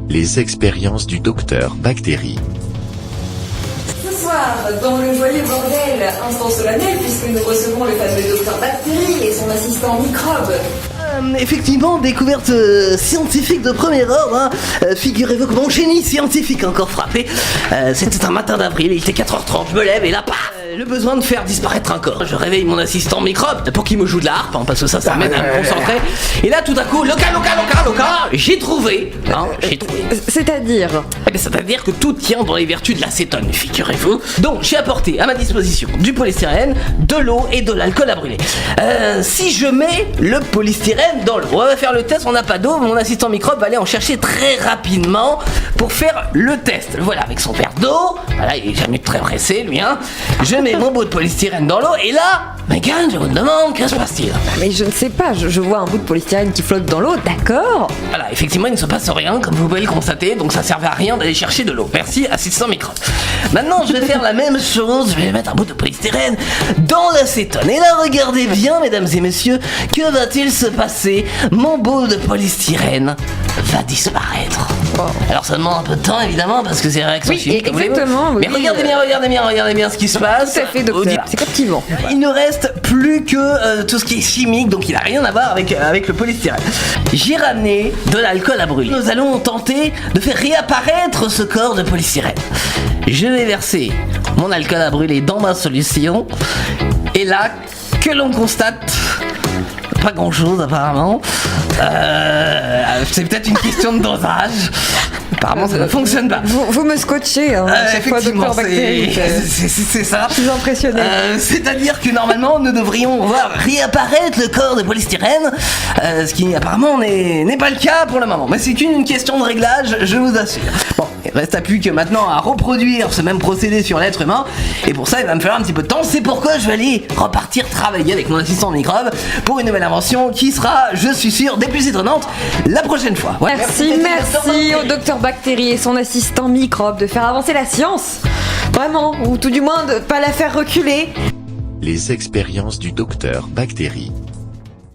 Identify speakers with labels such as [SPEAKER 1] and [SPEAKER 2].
[SPEAKER 1] Les expériences du docteur Bactérie.
[SPEAKER 2] Ce soir, dans le joyeux bordel, instant solennel, puisque nous recevons le fameux docteur Bactérie et son assistant Microbe.
[SPEAKER 3] Effectivement, découverte scientifique de premier ordre, hein. Figurez-vous que mon génie scientifique a encore frappé. C'était un matin d'avril, il était 4h30, je me lève et là, paf, le besoin de faire disparaître un corps. Je réveille mon assistant Microbe pour qu'il me joue de la harpe, hein, parce que ça m'aide à me concentrer. Et là, tout à coup, loca, j'ai trouvé, hein,
[SPEAKER 4] C'est-à-dire
[SPEAKER 3] C'est-à-dire que tout tient dans les vertus de l'acétone, figurez-vous. Donc, j'ai apporté à ma disposition du polystyrène, de l'eau et de l'alcool à brûler. Si je mets le polystyrène dans l'eau, on va faire le test, on n'a pas d'eau, mon assistant Microbe va aller en chercher très rapidement pour faire le test. Voilà, avec son verre d'eau, voilà, il est jamais très pressé, lui, hein. Je mets mon bout de polystyrène dans l'eau et là, Megan, je vous demande, que se passe-t-il?
[SPEAKER 4] Mais je ne sais pas, je vois un bout de polystyrène qui flotte dans l'eau, d'accord.
[SPEAKER 3] Voilà, effectivement, il ne se passe rien, comme vous pouvez le constater, donc ça servait à rien d'aller chercher de l'eau. Merci, assistant Microbe. Maintenant, je vais faire la même chose, je vais mettre un bout de polystyrène dans l'acétone. Et là, regardez bien, mesdames et messieurs, que va-t-il se passer? Mon bout de polystyrène va disparaître.
[SPEAKER 4] Oh.
[SPEAKER 3] Alors ça demande un peu de temps, évidemment, parce que c'est réaction
[SPEAKER 4] Oui,
[SPEAKER 3] chimique, comme vous
[SPEAKER 4] exactement,
[SPEAKER 3] voulez.
[SPEAKER 4] oui.
[SPEAKER 3] Mais regardez bien ce qui se passe.
[SPEAKER 4] Tout à fait, docteur, c'est captivant.
[SPEAKER 3] Il ne reste plus que tout ce qui est chimique, donc il n'a rien à voir avec le polystyrène. J'ai ramené de l'alcool à brûler. Nous allons tenter de faire réapparaître ce corps de polystyrène. Je vais verser mon alcool à brûler dans ma solution. Et là, que l'on constate, pas grand chose apparemment. C'est peut-être une question de dosage. Apparemment ça ne fonctionne pas.
[SPEAKER 4] Vous me scotchez, hein, à chaque fois, docteur Bactérie.
[SPEAKER 3] C'est ça.
[SPEAKER 4] Je suis impressionné.
[SPEAKER 3] C'est-à-dire que normalement nous devrions voir réapparaître le corps de polystyrène, ce qui apparemment n'est pas le cas pour le moment. Mais c'est qu'une question de réglage, je vous assure. Bon, il reste à plus que maintenant à reproduire ce même procédé sur l'être humain. Et pour ça il va me falloir un petit peu de temps. C'est pourquoi je vais aller repartir travailler avec mon assistant Microbe pour une nouvelle invention qui sera, je suis sûr, des plus étonnantes la prochaine fois. Ouais,
[SPEAKER 4] Merci au docteur Bactérie et son assistant Microbe de faire avancer la science. Vraiment, ou tout du moins de pas la faire reculer.
[SPEAKER 1] Les expériences du docteur Bactérie.